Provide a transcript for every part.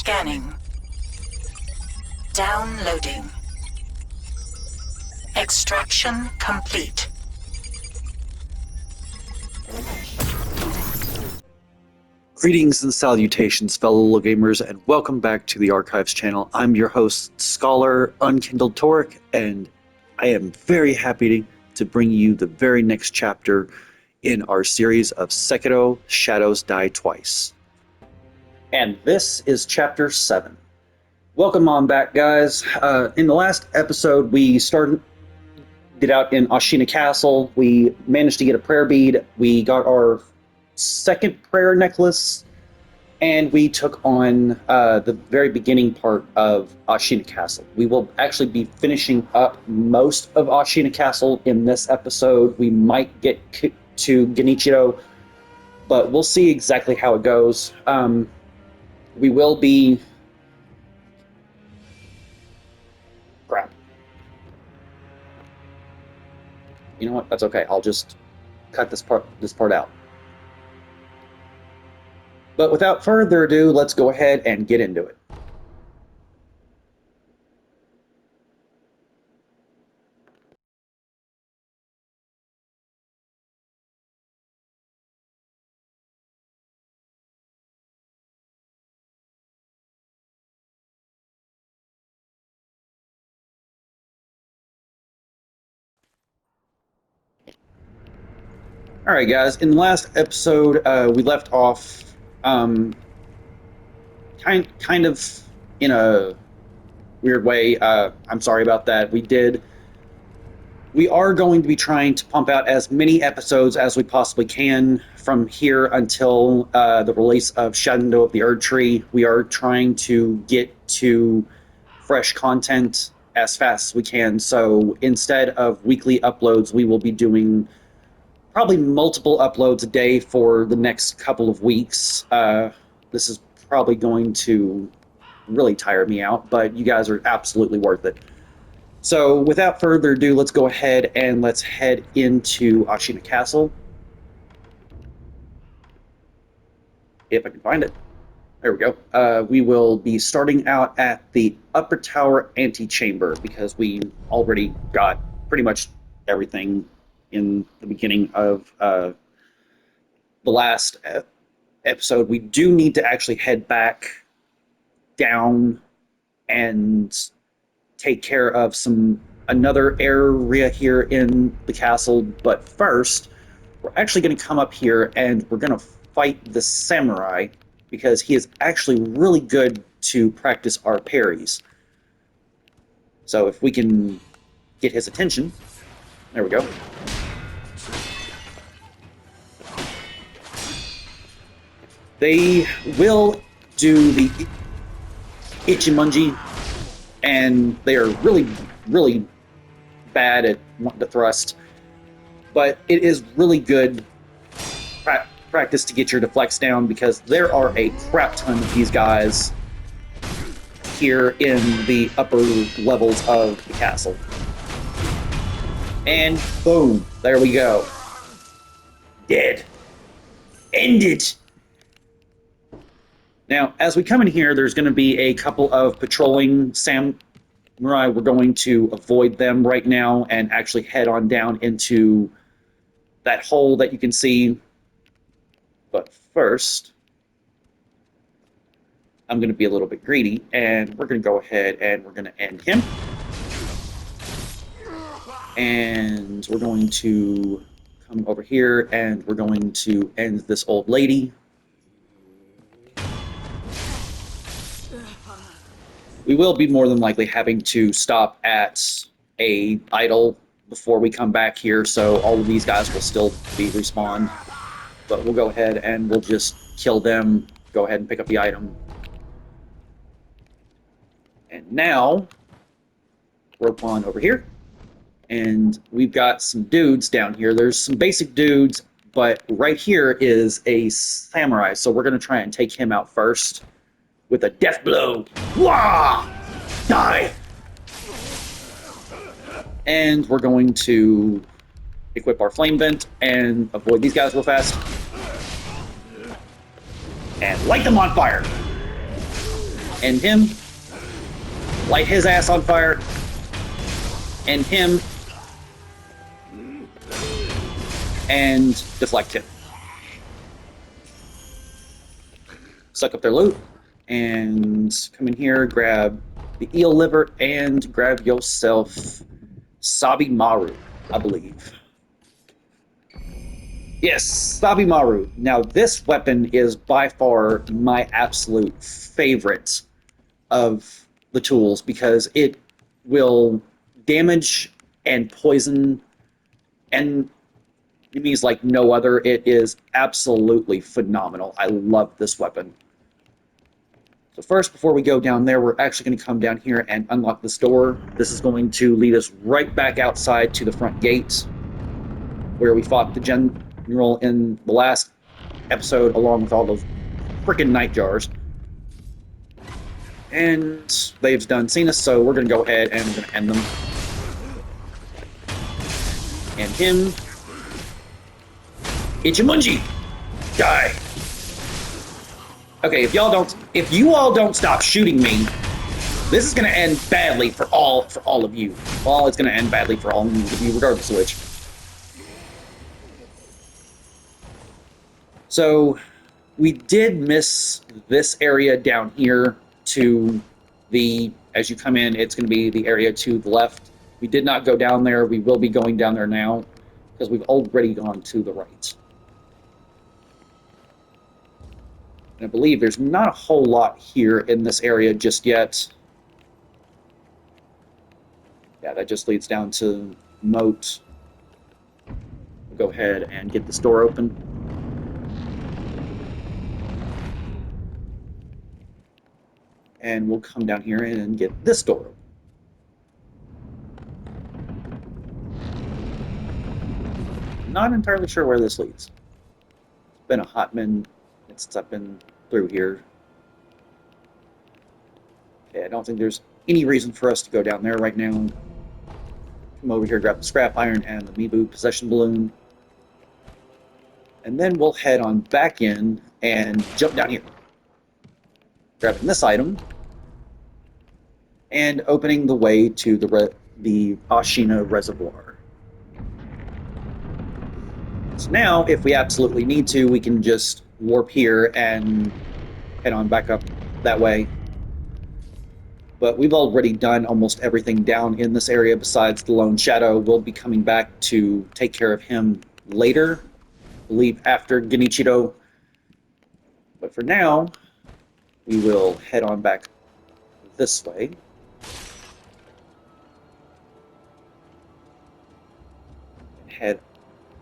Scanning. Downloading. Extraction complete. Greetings and salutations, fellow gamers, and welcome back to the Archives channel. I'm your host, Scholar Unkindled Toric, and I am very happy to bring you the very next chapter in our series of Sekiro Shadows Die Twice. And this is Chapter 7. Welcome on back, guys. In the last episode, we started out in Ashina Castle. We managed to get a prayer bead. We got our second prayer necklace, and we took on the very beginning part of Ashina Castle. We will actually be finishing up most of Ashina Castle in this episode. We might get to Genichiro, but we'll see exactly how it goes. We will be... Crap. You know what? That's okay. I'll just cut this part out. But without further ado, let's go ahead and get into it. Alright guys, in the last episode, we left off kind of in a weird way. I'm sorry about that. We are going to be trying to pump out as many episodes as we possibly can from here until the release of Shadow of the Erd Tree. We are trying to get to fresh content as fast as we can, so instead of weekly uploads, we will be doing probably multiple uploads a day for the next couple of weeks. This is probably going to really tire me out, but you guys are absolutely worth it. So without further ado, let's go ahead and let's head into Ashina Castle. If I can find it. There we go. We will be starting out at the Upper Tower Antechamber because we already got pretty much everything in the beginning of the last episode. We do need to actually head back down and take care of another area here in the castle, but first we're actually going to come up here and we're going to fight the samurai because he is actually really good to practice our parries. So if we can get his attention, there we go. They will do the Ichimonji, and they are really, really bad at wanting to thrust. But it is really good practice to get your deflects down because there are a crap ton of these guys here in the upper levels of the castle. And boom, there we go. Dead. End it! Now, as we come in here, there's going to be a couple of patrolling samurai. We're going to avoid them right now and actually head on down into that hole that you can see. But first, I'm going to be a little bit greedy, and we're going to go ahead and we're going to end him. And we're going to come over here, and we're going to end this old lady. We will be more than likely having to stop at a idol before we come back here, so all of these guys will still be respawned. But we'll go ahead and we'll just kill them, go ahead and pick up the item. And now, we're upon over here, and we've got some dudes down here. There's some basic dudes, but right here is a samurai, so we're going to try and take him out first with a death blow. Wah! Die! And we're going to equip our flame vent and avoid these guys real fast. And light them on fire! And him. Light his ass on fire. And him. And deflect him. Suck up their loot. And come in here, grab the eel liver, and grab yourself Sabi Maru, I believe. Yes, Sabi Maru. Now, this weapon is by far my absolute favorite of the tools because it will damage and poison enemies like no other. It is absolutely phenomenal. I love this weapon. So first, before we go down there, we're actually going to come down here and unlock this door. This is going to lead us right back outside to the front gate where we fought the general in the last episode along with all those freaking night jars. And they've done seen us, so we're going to go ahead and we're going to end them. And him. Ichimunji! Die! Okay, if you all don't stop shooting me, this is going to end badly for all of you. Well, it's going to end badly for all of you, regardless of which. So, we did miss this area down here to the, as you come in, it's going to be the area to the left. We did not go down there. We will be going down there now because we've already gone to the right. And I believe there's not a whole lot here in this area just yet. Yeah, that just leads down to moat. We'll go ahead and get this door open. And we'll come down here and get this door open. Not entirely sure where this leads. It's been a hot minute since I've been through here. Okay, I don't think there's any reason for us to go down there right now. Come over here, grab the scrap iron and the Mibu possession balloon. And then we'll head on back in and jump down here. Grabbing this item. And opening the way to the Ashina Reservoir. So now, if we absolutely need to, we can just warp here and head on back up that way. But we've already done almost everything down in this area besides the Lone Shadow. We'll be coming back to take care of him later, I believe after Genichiro. But for now, we will head on back this way. And head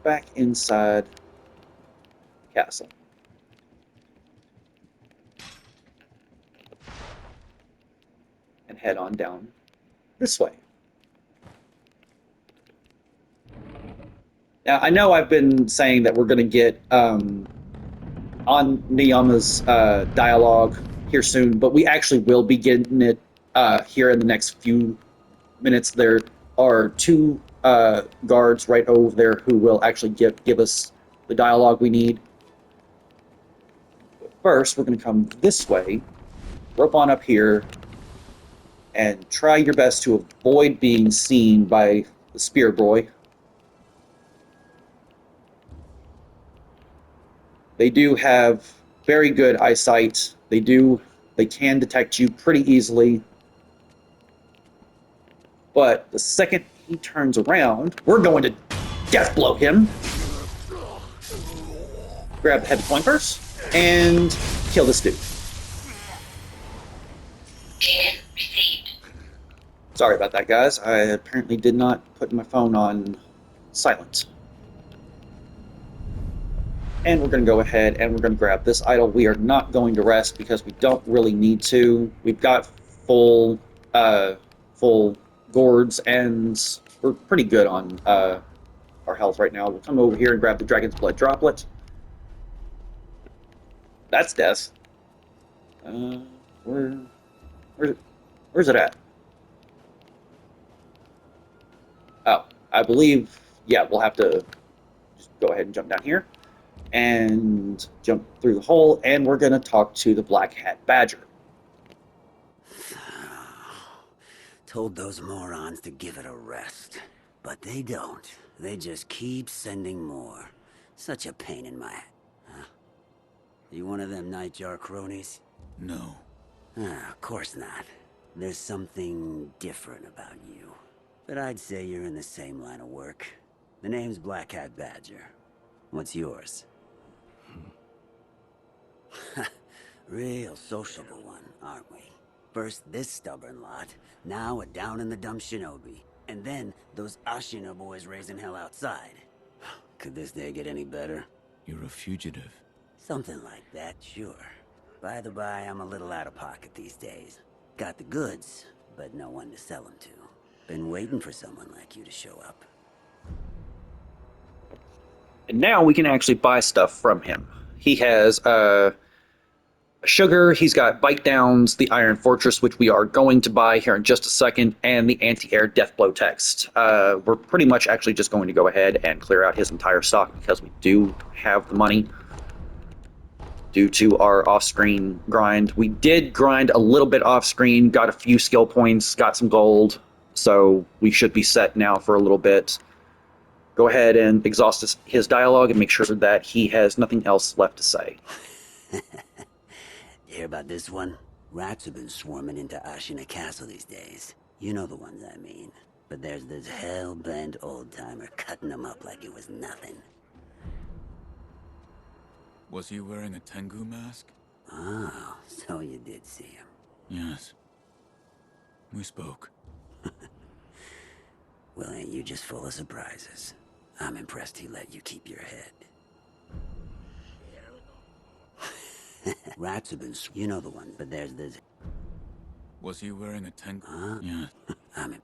back inside the castle. And head on down this way. Now, I know I've been saying that we're going to get on Niyama's dialogue here soon, but we actually will be getting it here in the next few minutes. There are two guards right over there who will actually give us the dialogue we need. But first, we're going to come this way, rope on up here, and try your best to avoid being seen by the Spear Boy. They do have very good eyesight. They can detect you pretty easily. But the second he turns around, we're going to death blow him. Grab the heavy point first and kill this dude. Sorry about that, guys. I apparently did not put my phone on silent. And we're going to go ahead and we're going to grab this idol. We are not going to rest because we don't really need to. We've got full gourds and we're pretty good on our health right now. We'll come over here and grab the Dragon's Blood Droplet. That's death. Where's it at? Oh, I believe, yeah, we'll have to just go ahead and jump down here and jump through the hole, and we're going to talk to the Black Hat Badger. Told those morons to give it a rest. But they don't. They just keep sending more. Such a pain in my... Huh? You one of them Nightjar cronies? No. Of course not. There's something different about you. But I'd say you're in the same line of work. The name's Black Hat Badger. What's yours? Real sociable one, aren't we? First this stubborn lot, now a down-in-the-dump shinobi. And then those Ashina boys raising hell outside. Could this day get any better? You're a fugitive. Something like that, sure. By the by, I'm a little out of pocket these days. Got the goods, but no one to sell them to. Been waiting for someone like you to show up. And now we can actually buy stuff from him. He has sugar, he's got bite downs, the Iron Fortress, which we are going to buy here in just a second, and the anti-air death blow text. We're pretty much actually just going to go ahead and clear out his entire stock because we do have the money due to our off-screen grind. We did grind a little bit off-screen, got a few skill points, got some gold, so we should be set now for a little bit. Go ahead and exhaust his dialogue and make sure that he has nothing else left to say. Hear about this one? Rats have been swarming into Ashina Castle these days. You know the ones I mean. But there's this hell-bent old-timer cutting them up like it was nothing. Was he wearing a Tengu mask? Oh, so you did see him. Yes. We spoke. Well, ain't you just full of surprises? I'm impressed he let you keep your head. Rats have been... You know the one, but there's this... Was he wearing a Tengu? Huh? Yeah. I'm in...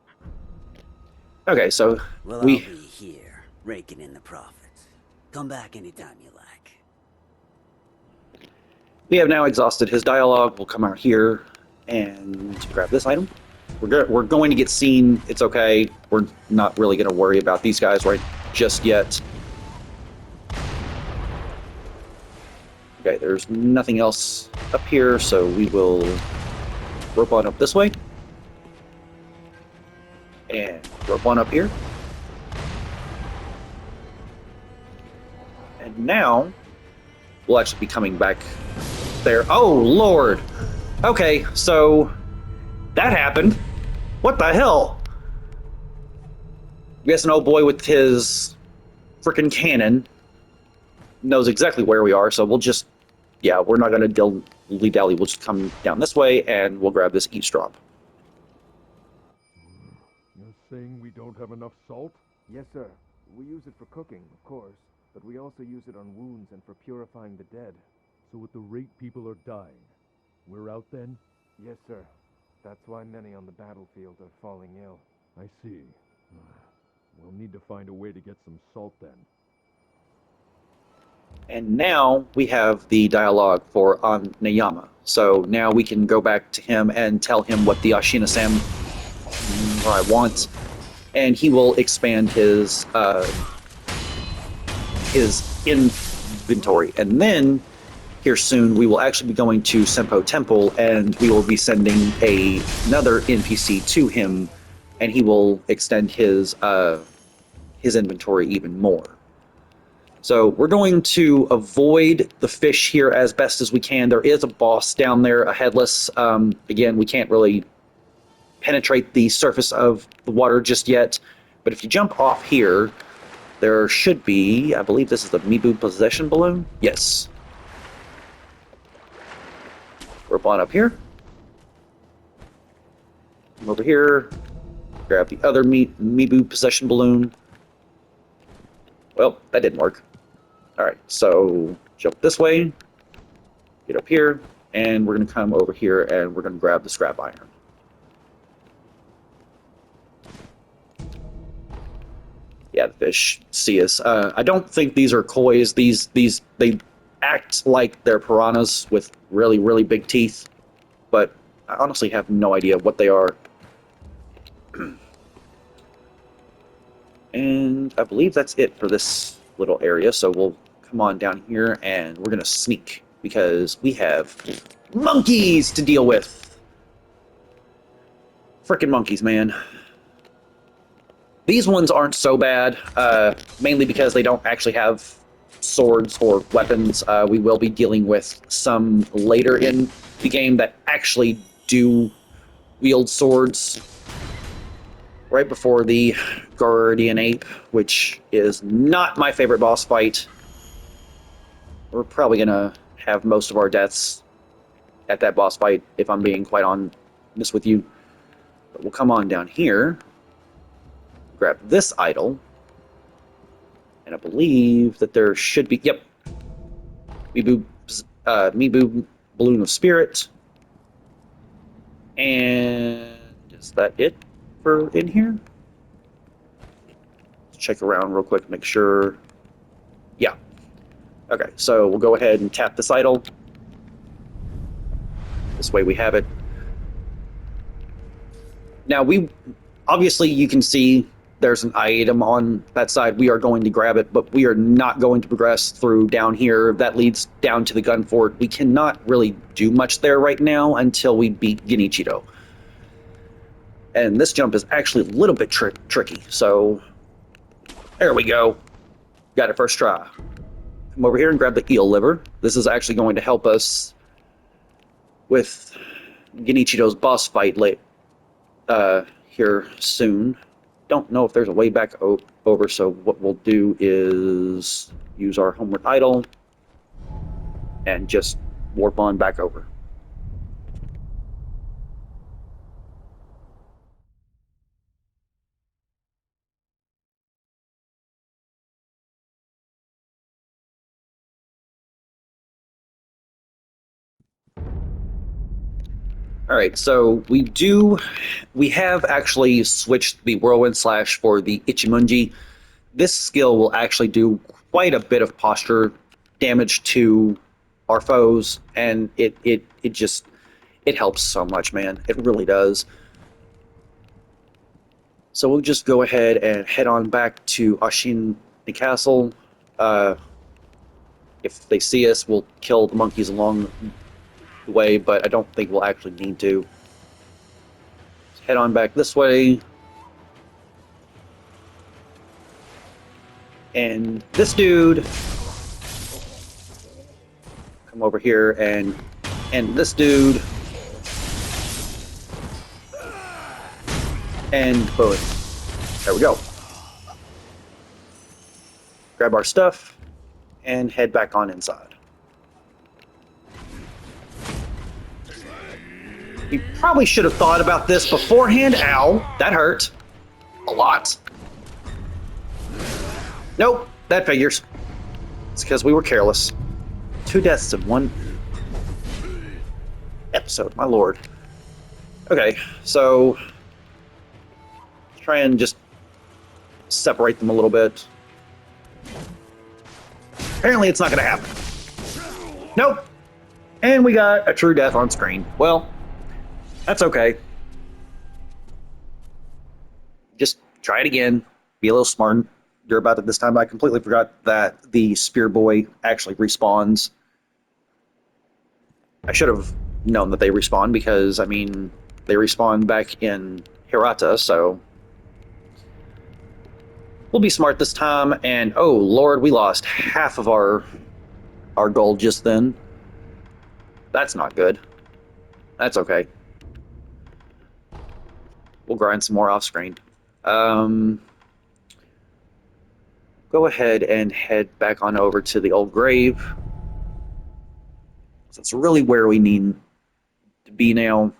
Okay, so Well, we... I'll be here, raking in the profits. Come back anytime you like. We have now exhausted his dialogue. We'll come out here and grab this item. We're going to get seen. It's okay. We're not really going to worry about these guys right just yet. Okay, there's nothing else up here, so we will rope on up this way. And rope on up here. And now we'll actually be coming back there. Oh, Lord. Okay, so that happened. What the hell? I guess an old boy with his frickin' cannon knows exactly where we are, so we'll just... Yeah, we're not going to dilly-dally. We'll just come down this way, and we'll grab this eavesdrop. You're saying we don't have enough salt? Yes, sir. We use it for cooking, of course, but we also use it on wounds and for purifying the dead. So at the rate people are dying, we're out then? Yes, sir. That's why many on the battlefield are falling ill. I see. We'll need to find a way to get some salt then. And now we have the dialogue for Nayama. So now we can go back to him and tell him what the Ashina Samurai wants, and he will expand his inventory. And then here soon we will actually be going to Senpo Temple, and we will be sending another NPC to him, and he will extend his inventory even more. So we're going to avoid the fish here as best as we can. There is a boss down there, a headless. Again, we can't really penetrate the surface of the water just yet. But if you jump off here, there should be, I believe this is the Mibu Possession Balloon. Yes. Rope on up here. Come over here. Grab the other Mibu Possession Balloon. Well, that didn't work. Alright, so jump this way, get up here, and we're going to come over here and we're going to grab the scrap iron. Yeah, the fish see us. I don't think these are kois. They act like they're piranhas with really, really big teeth, but I honestly have no idea what they are. And I believe that's it for this little area, so we'll come on down here and we're gonna sneak because we have monkeys to deal with. Frickin' monkeys, man. These ones aren't so bad, mainly because they don't actually have swords or weapons. We will be dealing with some later in the game that actually do wield swords. Right before the Guardian Ape, which is not my favorite boss fight. We're probably going to have most of our deaths at that boss fight, if I'm being quite honest with you. But we'll come on down here, grab this idol, and I believe that there should be, yep, Meeboo Balloon of Spirit. And is that it for in here? Check around real quick, make sure. Yeah. Okay, so we'll go ahead and tap this idol. This way we have it. Now, obviously you can see there's an item on that side. We are going to grab it, but we are not going to progress through down here. That leads down to the gun fort. We cannot really do much there right now until we beat Genichiro. And this jump is actually a little bit tricky, so there we go. Got it first try. Come over here and grab the eel liver. This is actually going to help us with Genichiro's boss fight here soon. Don't know if there's a way back over, so what we'll do is use our homeward idol and just warp on back over. All right, so we have actually switched the Whirlwind Slash for the Ichimonji. This skill will actually do quite a bit of posture damage to our foes, and it helps so much, man. It really does. So we'll just go ahead and head on back to Ashin Castle. If they see us, we'll kill the monkeys along the way, but I don't think we'll actually need to. Let's head on back this way. And this dude, come over here and this dude, and boom. There we go. Grab our stuff and head back on inside. You probably should have thought about this beforehand. Ow, that hurt a lot. Nope, that figures. It's because we were careless. 2 deaths in 1 episode, my lord. Okay, so try and just separate them a little bit. Apparently it's not going to happen. Nope. And we got a true death on screen. Well, that's okay. Just try it again. Be a little smarter about it this time. I completely forgot that the Spear Boy actually respawns. I should have known that they respawn because, I mean, they respawn back in Hirata, so we'll be smart this time. And oh lord, we lost half of our gold just then. That's not good. That's okay. We'll grind some more off screen. Go ahead and head back on over to the old grave. That's really where we need to be now.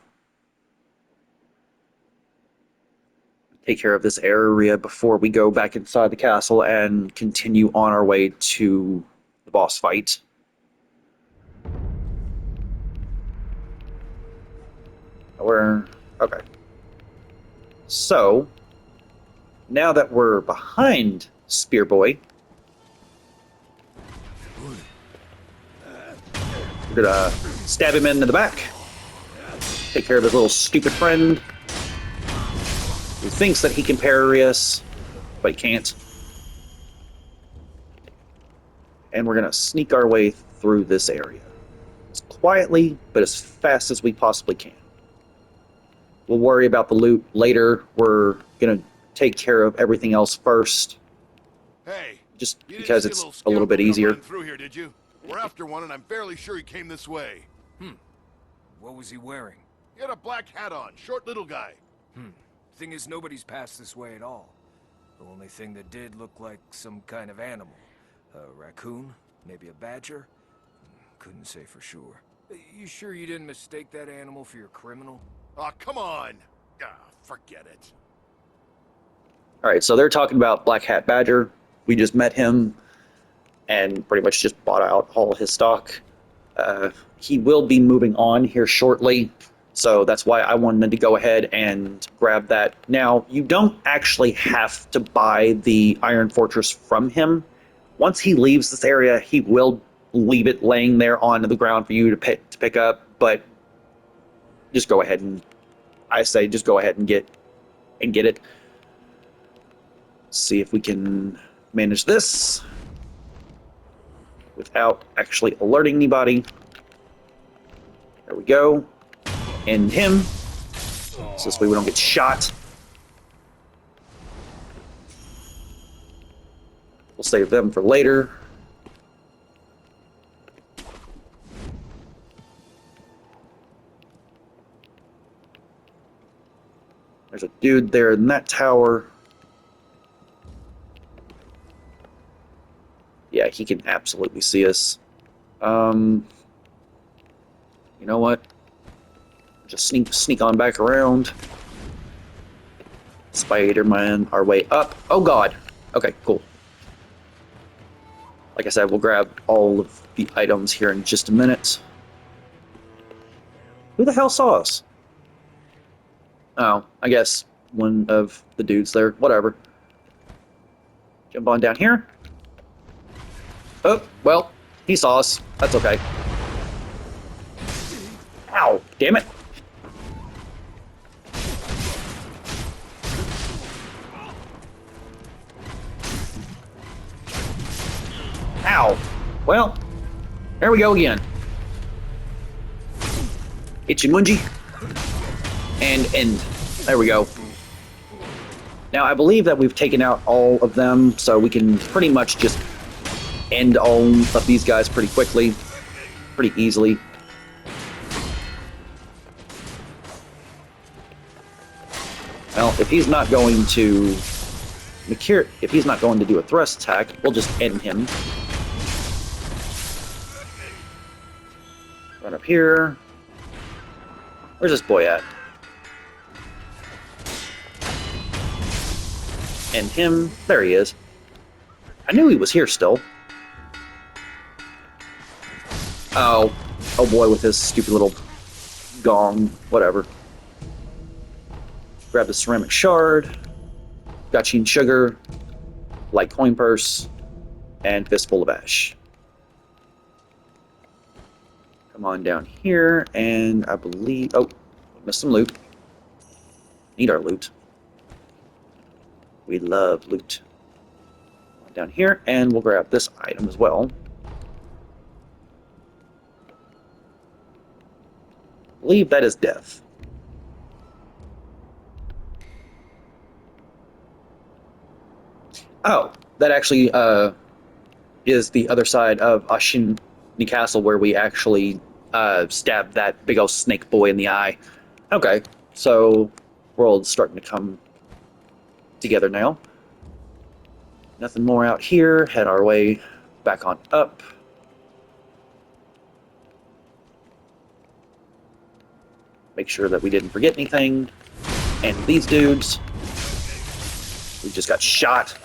Take care of this area before we go back inside the castle and continue on our way to the boss fight. Okay. So, now that we're behind Spear Boy, we're gonna stab him in the back. Take care of his little stupid friend who thinks that he can parry us, but he can't. And we're gonna sneak our way through this area as quietly, but as fast as we possibly can. We'll worry about the loot later. We're gonna take care of everything else first, Hey, just you didn't because see a it's little a little bit scoundrel come easier. running through here, did you? We're after one, and I'm fairly sure he came this way. What was he wearing? He had a black hat on, short little guy. Thing is, nobody's passed this way at all. The only thing that did look like some kind of animal. A raccoon? Maybe a badger? Couldn't say for sure. You sure you didn't mistake that animal for your criminal? Aw, come on! Forget it. All right, so they're talking about Black Hat Badger. We just met him and pretty much just bought out all his stock. He will be moving on here shortly, so that's why I wanted to go ahead and grab that. Now, you don't actually have to buy the Iron Fortress from him. Once he leaves this area, he will leave it laying there on the ground for you to pick up, but just go ahead and, I say, just go ahead and get it. See if we can manage this without actually alerting anybody. There we go. End him. So this way we don't get shot. We'll save them for later. There's a dude there in that tower. Yeah, he can absolutely see us. You know what? Just sneak on back around. Spider-Man our way up. Oh god. Okay, cool. Like I said, we'll grab all of the items here in just a minute. Who the hell saw us? Oh, I guess one of the dudes there. Whatever. Jump on down here. Oh, well, he saw us. That's okay. Ow, damn it. Ow. Well, there we go again. Ichimunji. And end. There we go. Now, I believe that we've taken out all of them, so we can pretty much just end all of these guys pretty quickly, pretty easily. Well, if he's not going to if he's not going to do a thrust attack, we'll just end him. Run up here. Where's this boy at? End him. There he is. I knew he was here still. Oh. Oh boy, with his stupid little gong. Whatever. Grab the ceramic shard. Gachine sugar. Light coin purse. And fistful of ash. Come on down here, and I believe... Oh, missed some loot. Need our loot. We love loot. Down here, and we'll grab this item as well. I believe that is death. Oh, that actually is the other side of Ashini Castle, where we actually stabbed that big old snake boy in the eye. Okay, so world's starting to come together now. Nothing more out here. Head our way back on up. Make sure that we didn't forget anything. And these dudes. We just got shot.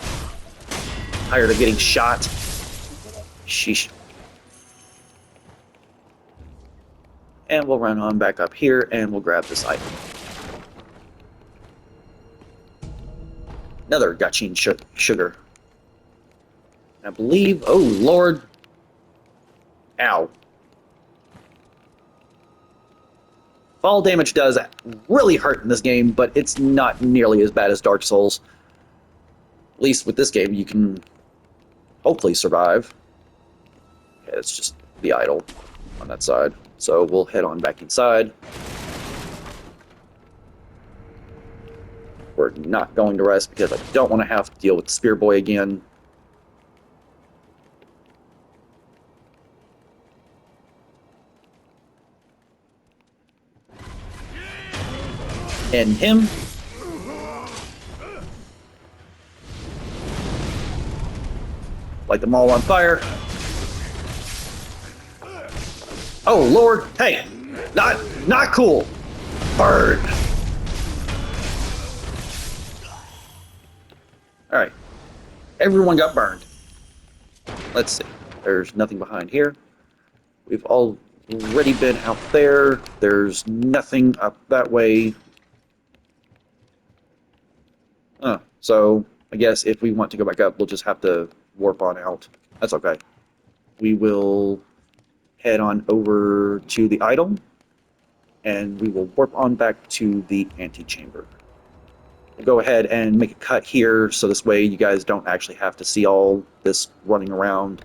Tired of getting shot. Sheesh. And we'll run on back up here and we'll grab this item. Another Gachine sugar. I believe... Oh, Lord. Ow. Fall damage does really hurt in this game, but it's not nearly as bad as Dark Souls. At least with this game, you can hopefully survive. Okay, it's just the idol on that side. So we'll head on back inside. we're not going to rest because I don't want to have to deal with the Spear Boy again. And him. Light them all on fire. Oh Lord! Hey, not cool. Burn. All right, everyone got burned. Let's see. There's nothing behind here. We've already been out there. There's nothing up that way. So I guess if we want to go back up, we'll just have to warp on out. That's okay. We will head on over to the idol, and we will warp on back to the antechamber. We'll go ahead and make a cut here, so this way you guys don't actually have to see all this running around.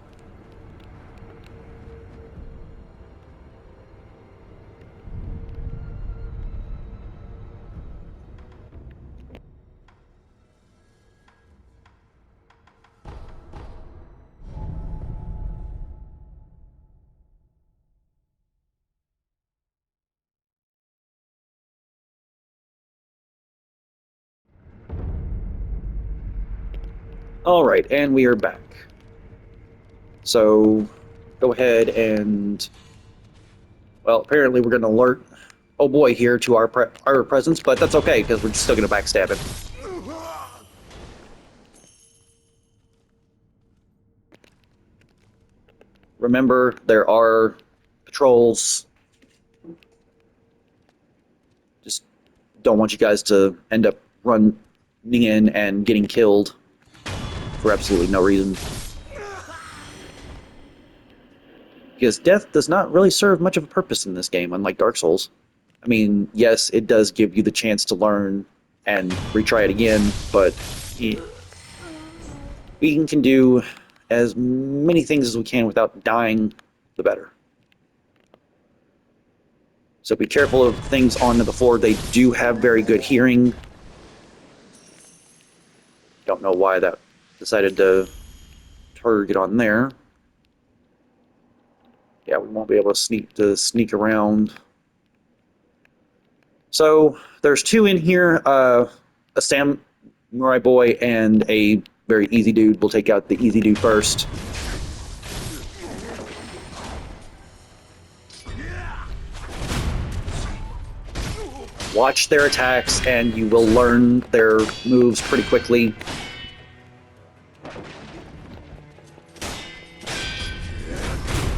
Alright, and we are back. So, go ahead and... Well, apparently we're going to alert oh boy here to our presence, but that's okay, because we're still going to backstab him. Remember, there are patrols. Just don't want you guys to end up running in and getting killed for absolutely no reason. Because death does not really serve much of a purpose in this game, unlike Dark Souls. I mean, yes, it does give you the chance to learn and retry it again, but we can do as many things as we can without dying, the better. So be careful of things on the floor. They do have very good hearing. Don't know why that decided to target on there. Yeah, we won't be able to sneak around. So there's two in here, a samurai boy and a very easy dude. We'll take out the easy dude first. Watch their attacks and you will learn their moves pretty quickly.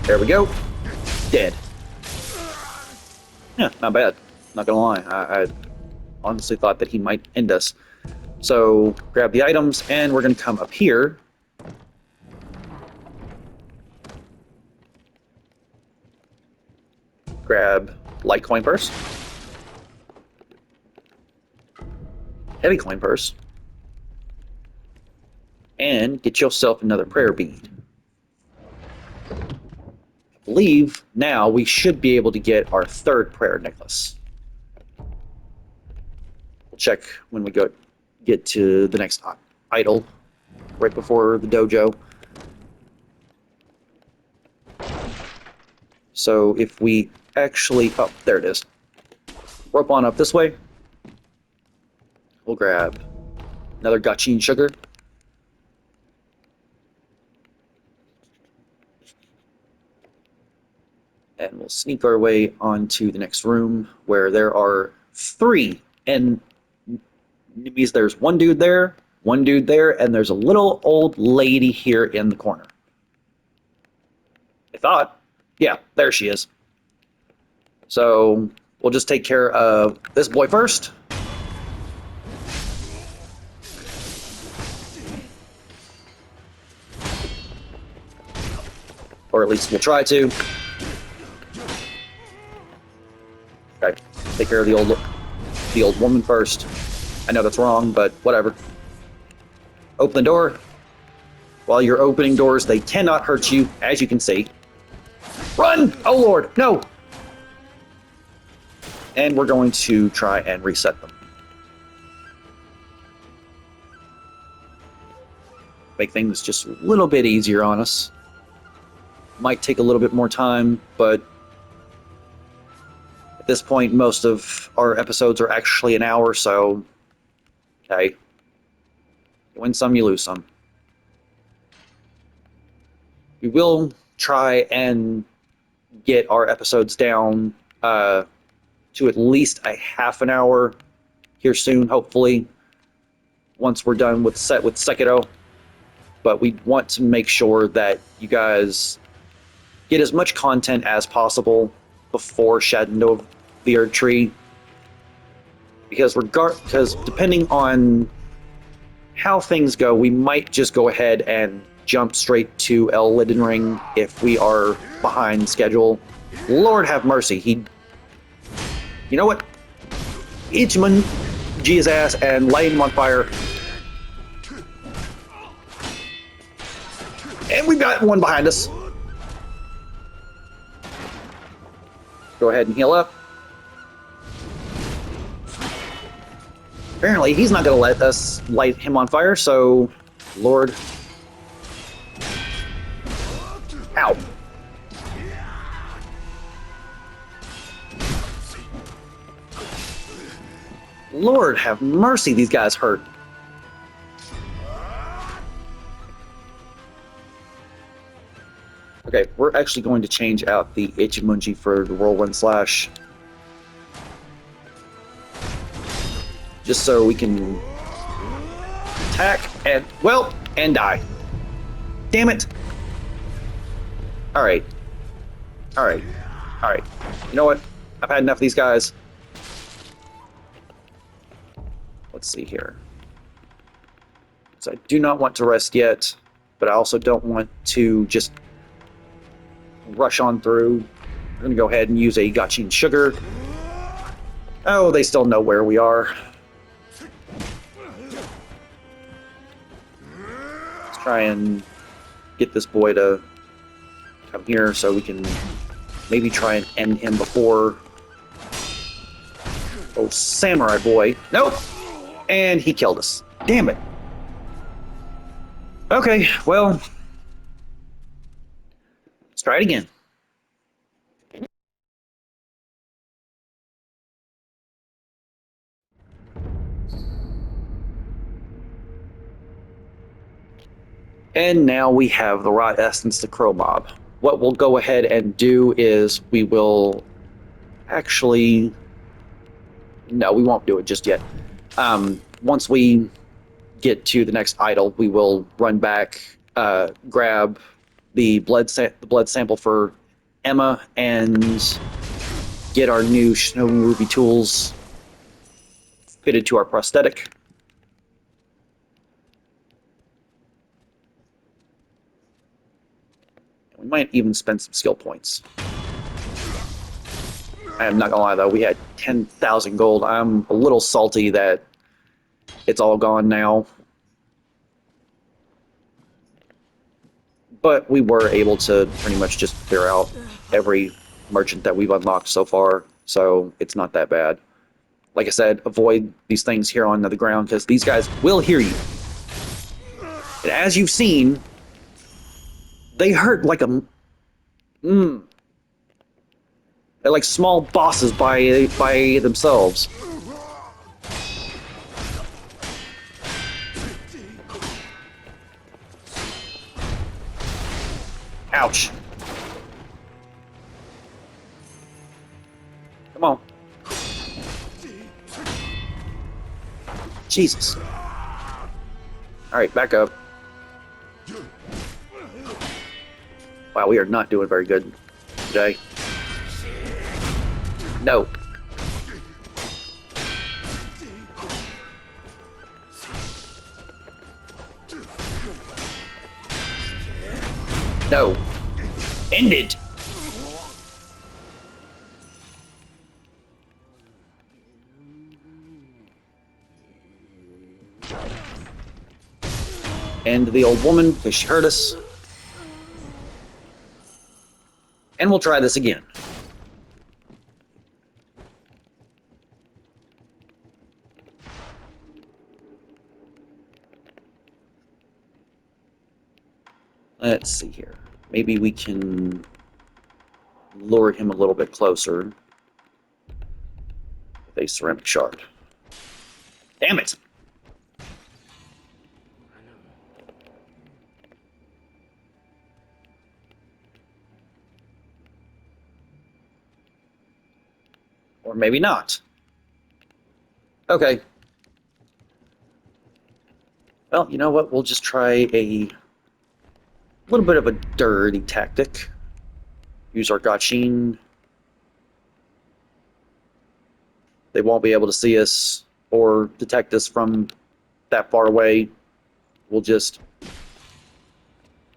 There we go. Dead. Yeah, not bad. Not gonna lie. I honestly thought that he might end us. So, grab the items, and we're gonna come up here. Grab light coin purse. Heavy coin purse. And get yourself another prayer bead. I believe now we should be able to get our third prayer necklace. We'll check when we get to the next idol, right before the dojo. So if we actually... Oh, there it is. Rope on up this way. We'll grab another gachine sugar. And we'll sneak our way onto the next room where there are 3 enemies. There's one dude there, and there's a little old lady here in the corner. I thought. Yeah, there she is. So we'll just take care of this boy first. Or at least we'll try to. Okay, take care of the old woman first. I know that's wrong, but whatever. Open the door. While you're opening doors, they cannot hurt you, as you can see. Run! Oh Lord, no! And we're going to try and reset them. make things just a little bit easier on us. Might take a little bit more time, but at this point, most of our episodes are actually an hour, so hey, you win some, you lose some. We will try and get our episodes down to at least a half an hour here soon, hopefully, once we're done with Sekiro. But we want to make sure that you guys get as much content as possible before Shadow of the Erd Tree, because depending on how things go, we might just go ahead and jump straight to Elden Ring if we are behind schedule. Lord have mercy, you know what? Ichimonji his ass and light him on fire. And we've got one behind us. Go ahead and heal up. Apparently, he's not going to let us light him on fire, so... Lord. Ow. Lord have mercy, these guys hurt. Okay, we're actually going to change out the Ichimonji for the Whirlwind Slash. Just so we can attack and, well, and die. Damn it. Alright. Alright. Alright. You know what? I've had enough of these guys. Let's see here. So I do not want to rest yet, but I also don't want to just rush on through. I'm going to go ahead and use a Gachin Sugar. Oh, they still know where we are. Let's try and get this boy to come here so we can maybe try and end him before... Oh, samurai boy. Nope! And he killed us. Damn it. Okay, well... let's try it again. And now we have the Rot Essence to Crow Mob. What we'll go ahead and do is we will actually... No, we won't do it just yet. Once we get to the next idol, we will run back, grab the blood sample for Emma, and get our new Snow Ruby tools fitted to our prosthetic. We might even spend some skill points. I am not gonna lie though, we had 10,000 gold. I'm a little salty that it's all gone now. But we were able to pretty much just clear out every merchant that we've unlocked so far, so it's not that bad. Like I said, avoid these things here on the ground, because these guys will hear you. And as you've seen, they hurt like a... They're like small bosses by themselves. Ouch. Come on. Jesus. Alright, back up. Wow, we are not doing very good today. No. No. End it! And the old woman, because she hurt us. And we'll try this again. Let's see here. Maybe we can lure him a little bit closer with a ceramic shard. Damn it! Or maybe not. Okay. Well, you know what? We'll just try a little bit of a dirty tactic. Use our Gachin. They won't be able to see us or detect us from that far away. We'll just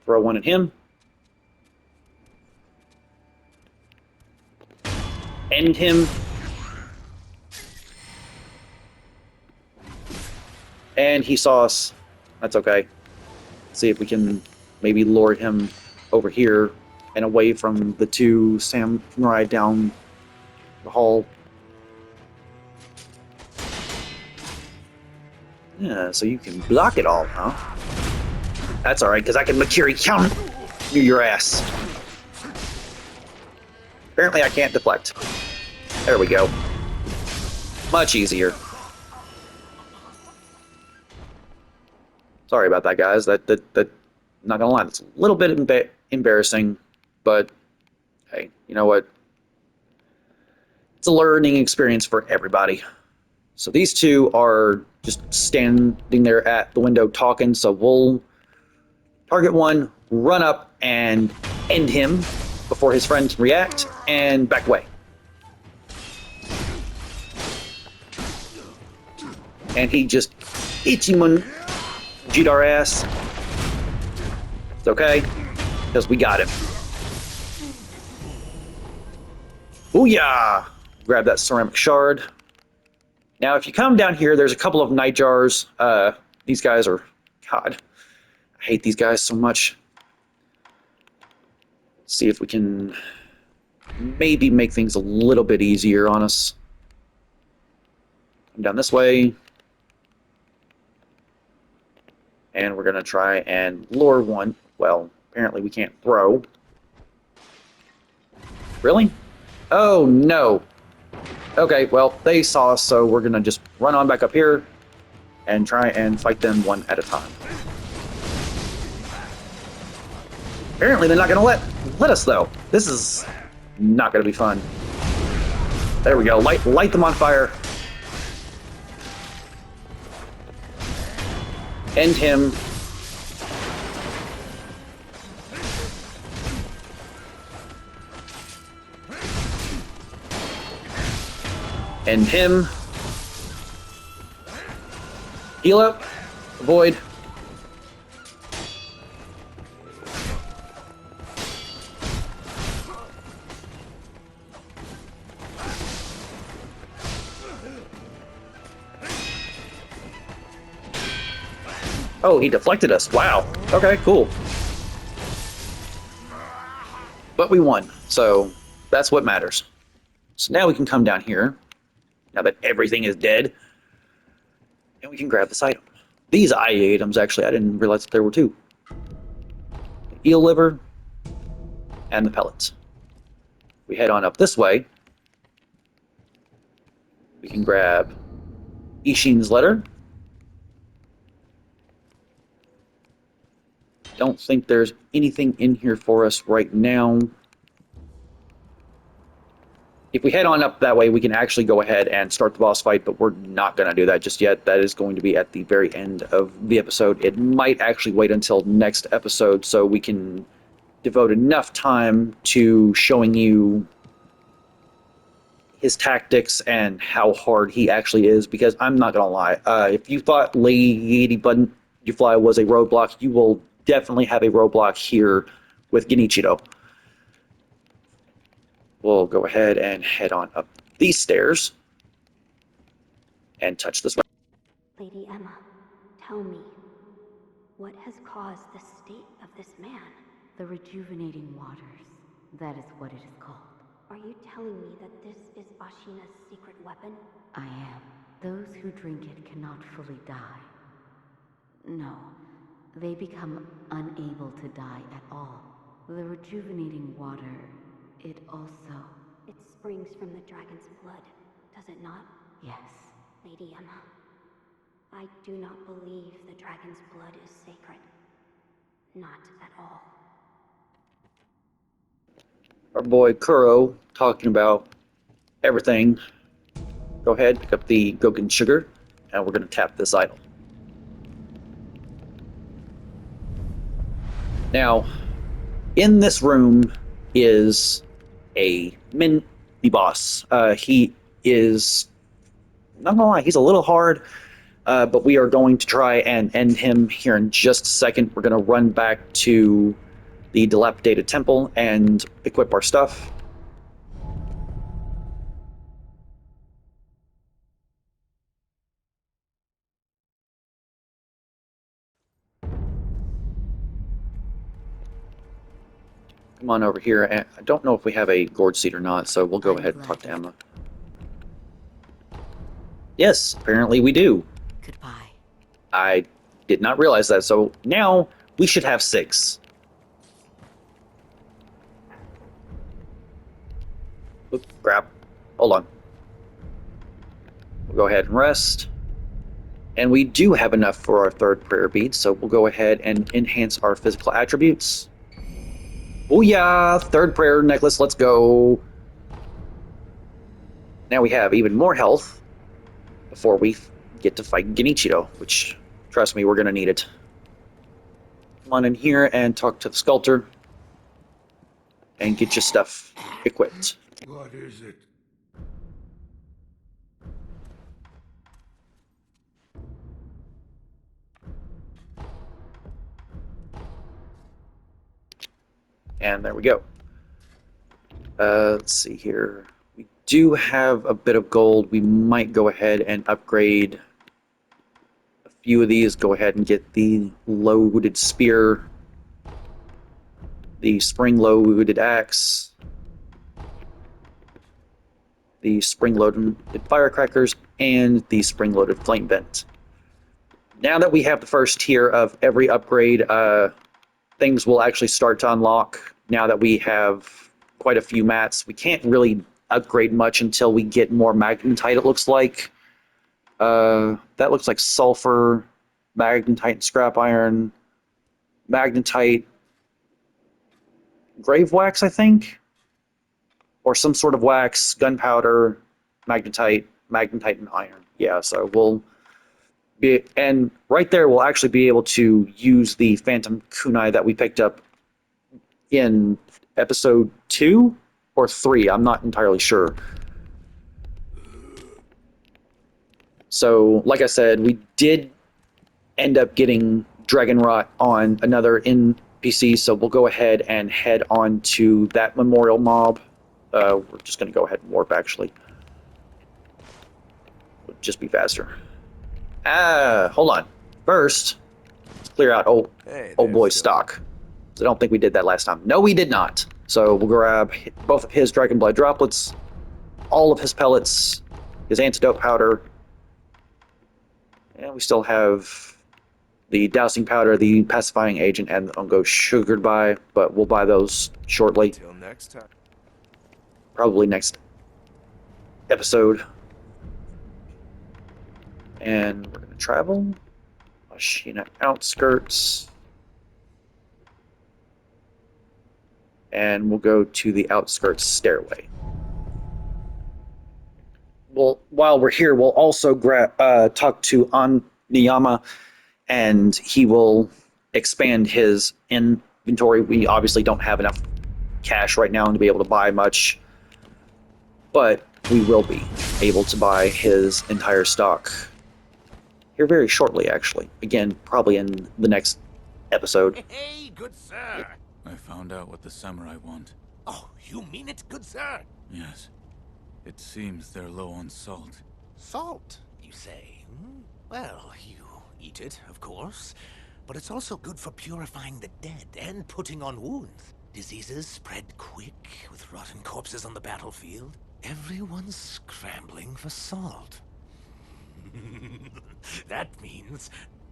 throw one at him. End him. And he saw us. That's okay. See if we can maybe lure him over here and away from the two samurai down the hall. Yeah, so you can block it all, huh? That's alright, because I can Makiri count your ass. Apparently I can't deflect. There we go. Much easier. Sorry about that, guys. That not gonna lie, it's a little bit embarrassing, but hey, you know what? It's a learning experience for everybody. So these two are just standing there at the window talking, so we'll target one, run up and end him before his friend can react, and back away. And he just Ichimun G'd our ass. It's okay, because we got him. Booyah! Grab that ceramic shard. Now, if you come down here, there's a couple of night jars. These guys are... God, I hate these guys so much. Let's see if we can maybe make things a little bit easier on us. Come down this way. And we're going to try and lure one. Well, apparently we can't throw. Really? Oh, no. Okay, well, they saw us, so we're going to just run on back up here and try and fight them one at a time. Apparently they're not going to let us, though. This is not going to be fun. There we go. Light them on fire. End him. End him. Heal up. Avoid. Oh, he deflected us. Wow. Okay, cool. But we won, so that's what matters. So now we can come down here, now that everything is dead, and we can grab this item. These eye items, actually, I didn't realize that there were two. The eel liver and the pellets. We head on up this way. We can grab Ishin's letter. Don't think there's anything in here for us right now. If we head on up that way, we can actually go ahead and start the boss fight, but we're not going to do that just yet. That is going to be at the very end of the episode. It might actually wait until next episode so we can devote enough time to showing you his tactics and how hard he actually is, because I'm not going to lie. If you thought Lady Butterfly was a roadblock, you will definitely have a roadblock here with Genichiro. We'll go ahead and head on up these stairs and touch this. Lady Emma, tell me, what has caused the state of this man? The rejuvenating waters. That is what it is called. Are you telling me that this is Ashina's secret weapon? I am. Those who drink it cannot fully die. No, they become unable to die at all. The rejuvenating water, it also... It springs from the dragon's blood, does it not? Yes. Lady Emma, I do not believe the dragon's blood is sacred. Not at all. Our boy Kuro talking about everything. Go ahead, pick up the Goken sugar, and we're going to tap this idol. Now, in this room is a mini boss. He is, not gonna lie, he's a little hard, but we are going to try and end him here in just a second. We're going to run back to the dilapidated temple and equip our stuff. Come on over here. I don't know if we have a gorge seat or not, so we'll go ahead and talk to Emma. Yes, apparently we do. Goodbye. I did not realize that, so now we should have 6. Oop, crap. Hold on. We'll go ahead and rest. And we do have enough for our 3rd prayer bead, so we'll go ahead and enhance our physical attributes. Oh yeah, 3rd prayer necklace, let's go. Now we have even more health before we get to fight Genichiro, which, trust me, we're going to need it. Come on in here and talk to the sculptor and get your stuff equipped. What is it? And there we go. Let's see here. We do have a bit of gold. We might go ahead and upgrade a few of these. Go ahead and get the loaded spear, the spring-loaded axe, the spring-loaded firecrackers, and the spring-loaded flame vent. Now that we have the first tier of every upgrade, things will actually start to unlock. Now that we have quite a few mats, we can't really upgrade much until we get more magnetite, it looks like. That looks like sulfur, magnetite and scrap iron, magnetite, grave wax, I think, or some sort of wax, gunpowder, magnetite, and iron. Yeah, so we'll be, and right there we'll actually be able to use the phantom kunai that we picked up in episode 2 or 3. I'm not entirely sure. So, like I said, we did end up getting Dragon Rot on another NPC, so we'll go ahead and head on to that memorial mob. We're just going to go ahead and warp, actually. It'll just be faster. Hold on. First, let's clear out old boy's stock. I don't think we did that last time. No, we did not. So we'll grab both of his Dragon Blood droplets, all of his pellets, his antidote powder, and we still have the dowsing powder, the pacifying agent, and the Ungo sugar to buy, but we'll buy those shortly. Till next time. Probably next episode. And we're going to travel. Ashina outskirts. And we'll go to the outskirts stairway. Well, while we're here, we'll also talk to Niyama, and he will expand his inventory. We obviously don't have enough cash right now to be able to buy much, but we will be able to buy his entire stock here very shortly, actually. Again, probably in the next episode. Hey, good sir! I found out what the samurai want. Oh, you mean it, good sir? Yes. It seems they're low on salt. Salt, you say? Well, you eat it, of course. But it's also good for purifying the dead and putting on wounds. Diseases spread quick with rotten corpses on the battlefield. Everyone's scrambling for salt. That means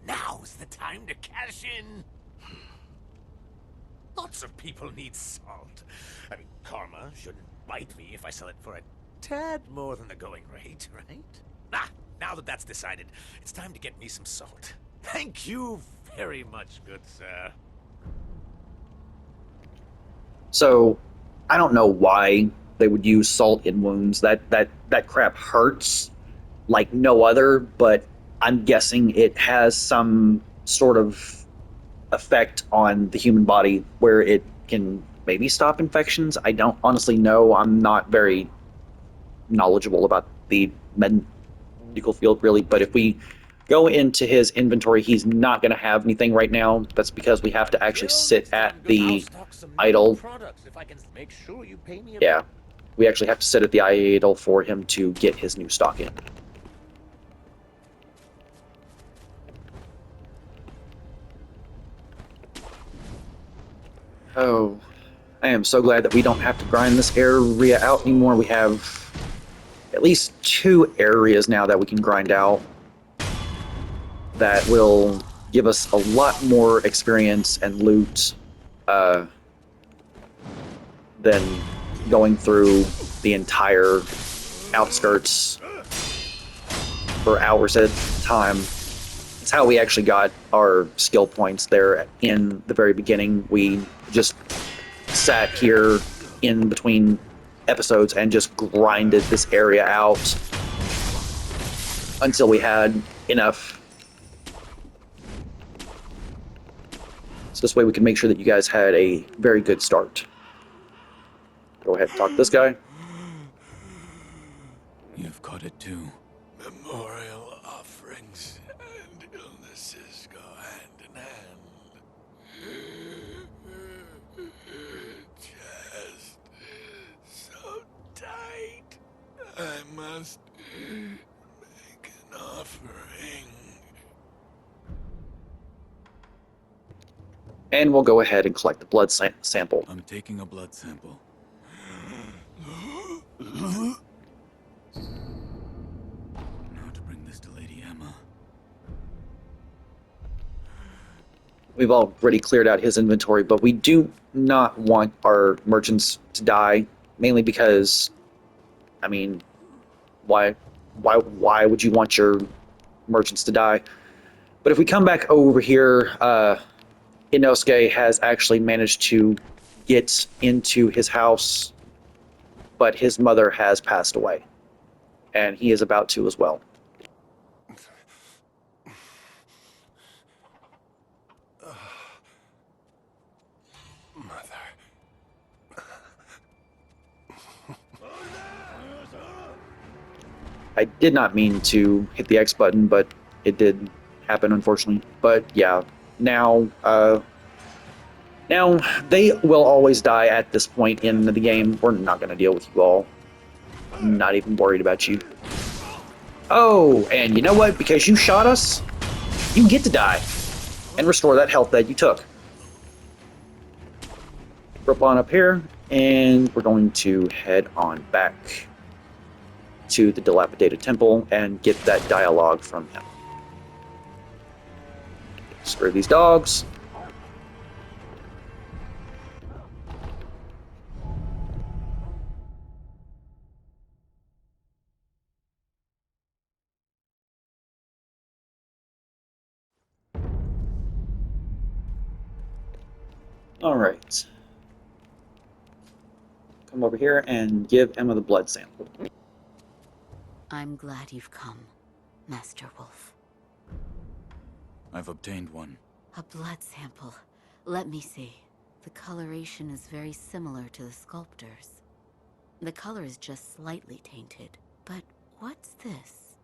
Now's the time to cash in. Lots of people need salt. I mean, karma shouldn't bite me if I sell it for a tad more than the going rate, right? Ah, now that that's decided, it's time to get me some salt. Thank you very much, good sir. So, I don't know why they would use salt in wounds. That crap hurts like no other, but I'm guessing it has some sort of effect on the human body where it can maybe stop infections. I don't honestly know. I'm not very knowledgeable about the medical field really, but if we go into his inventory, he's not going to have anything right now. That's because we have to actually sit at the idol. Yeah, we actually have to sit at the idol for him to get his new stock in. Oh, I am so glad that we don't have to grind this area out anymore. We have at least 2 areas now that we can grind out that will give us a lot more experience and loot than going through the entire outskirts for hours at a time. It's how we actually got our skill points there in the very beginning. We just sat here in between episodes and just grinded this area out until we had enough. So this way we can make sure that you guys had a very good start. Go ahead and talk to this guy. You've caught it too. Memorial offerings and illnesses go hand in hand. Chest so tight. I must make an offering. And we'll go ahead and collect the blood sample. I'm taking a blood sample. Now to bring this to Lady Emma. We've already cleared out his inventory, but we do not want our merchants to die, mainly because, I mean, why would you want your merchants to die? But if we come back over here, Inosuke has actually managed to get into his house, but his mother has passed away, and he is about to as well. I did not mean to hit the X button, but it did happen, unfortunately. But yeah, now they will always die at this point in the game. We're not going to deal with you all. I'm not even worried about you. Oh, and you know what? Because you shot us, you get to die and restore that health that you took. Rip on up here, and we're going to head on back to the dilapidated temple and get that dialogue from him. Screw these dogs. All right. Come over here and give Emma the blood sample. I'm glad you've come, Master Wolf. I've obtained one. A blood sample. Let me see. The coloration is very similar to the sculptor's. The color is just slightly tainted. But what's this?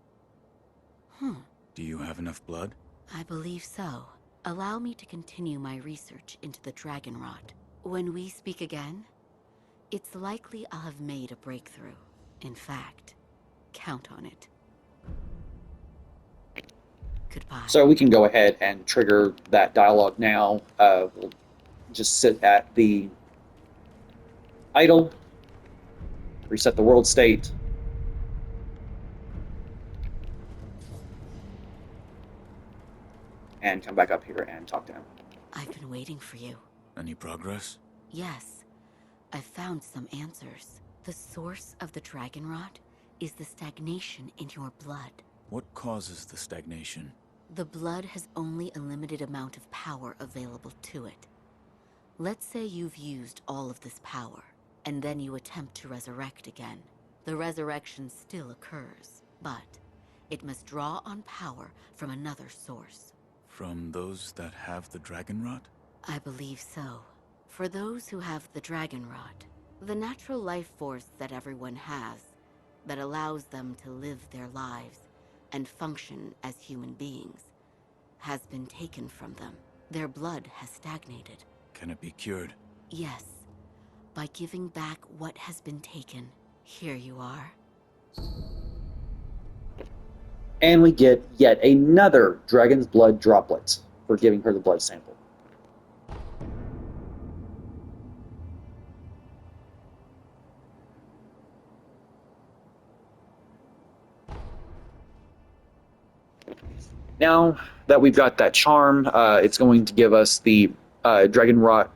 Do you have enough blood? I believe so. Allow me to continue my research into the dragon rot. When we speak again, it's likely I'll have made a breakthrough. In fact, count on it. Goodbye. So we can go ahead and trigger that dialogue now. We'll just sit at the idle, reset the world state, and come back up here and talk to him. I've been waiting for you. Any progress? Yes, I've found some answers. The source of the dragon rot is the stagnation in your blood. What causes the stagnation? The blood has only a limited amount of power available to it. Let's say you've used all of this power, and then you attempt to resurrect again. The resurrection still occurs, but it must draw on power from another source. From those that have the dragon rot? I believe so. For those who have the dragon rot, the natural life force that everyone has, that allows them to live their lives and function as human beings, has been taken from them. Their blood has stagnated. Can it be cured? Yes, by giving back what has been taken. Here you are. And we get yet another dragon's blood droplet for giving her the blood sample. Now that we've got that charm, it's going to give us the dragon rot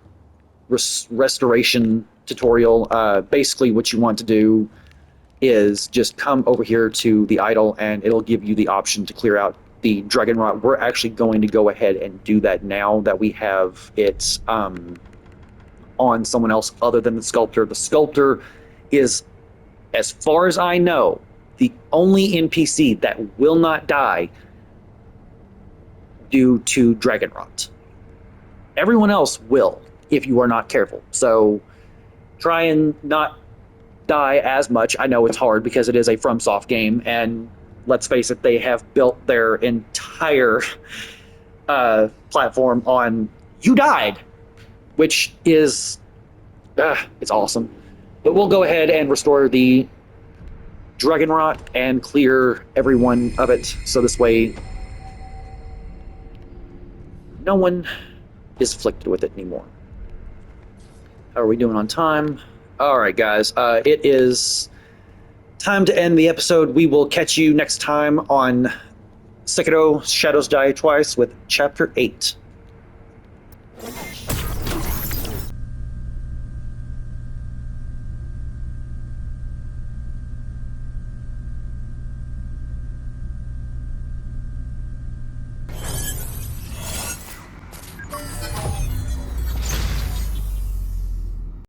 restoration tutorial. Basically, what you want to do is just come over here to the idol, and it'll give you the option to clear out the dragon rot. We're actually going to go ahead and do that now that we have it on someone else other than the sculptor. The sculptor is, as far as I know, the only NPC that will not die due to dragon rot. Everyone else will, if you are not careful. So try and not die as much. I know it's hard because it is a FromSoft game, and let's face it, they have built their entire platform on "you died," which is it's awesome. But we'll go ahead and restore the dragon rot and clear every one of it, so this way no one is afflicted with it anymore. How are we doing on time? All right, guys. It is time to end the episode. We will catch you next time on Sekiro Shadows Die Twice with Chapter 8.